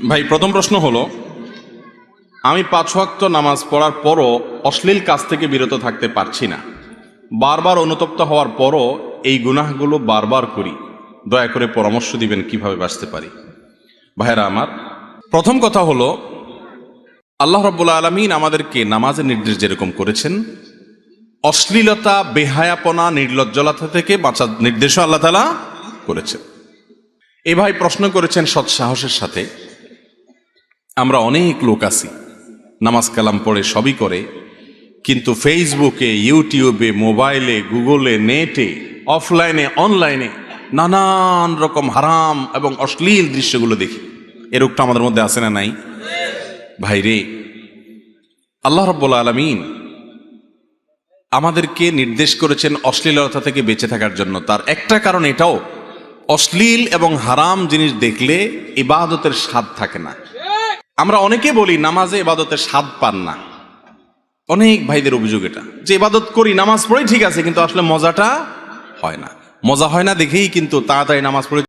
ভাই, প্রথম প্রশ্ন হলো, আমি 5 ওয়াক্ত নামাজ পড়ার পরও অশ্লীল কাজ থেকে বিরত থাকতে পারছি না। বারবার অনুতপ্ত হওয়ার পরও এই গুনাহগুলো বারবার করি। দয়া করে পরামর্শ দিবেন কিভাবে বাঁচতে পারি। ভাইরা আমার, প্রথম কথা হলো, আল্লাহ রাব্বুল আলামিন আমাদেরকে নামাজের নির্দেশ যেরকম করেছেন, অশ্লীলতা, বেহায়াপনা, নির্লজ্জলতা থেকে বাঁচার নির্দেশও আল্লাহ তাআলা করেছেন। এ ভাই প্রশ্ন করেছেন সৎ সাহসের সাথে, আমরা অনেক লোক আছি নামাজ কালাম পড়ে সবই করে, কিন্তু ফেসবুকে, ইউটিউবে, মোবাইলে, গুগলে, নেটে, অফলাইনে, অনলাইনে নানান রকম হারাম এবং অশ্লীল দৃশ্যগুলো দেখি। এ রোগটা আমাদের মধ্যে আছে না নাই? ভাইরে, আল্লাহ রাব্বুল আলামিন আমাদেরকে নির্দেশ করেছেন অশ্লীলতা থেকে বেঁচে থাকার জন্য। তার একটা কারণ এটাও, অশ্লীল এবং হারাম জিনিস দেখলে ইবাদতের স্বাদ থাকে না। আমরা অনেকে বলি নামাজে ইবাদতের স্বাদ পান না। অনেক ভাইদের অভিযোগ এটা, যে ইবাদত করি, নামাজ পড়ি ঠিক আছে, কিন্তু আসলে মজাটা হয় না। মজা হয় না দেখেই কিন্তু তাড়াতাড়ি নামাজ পড়ে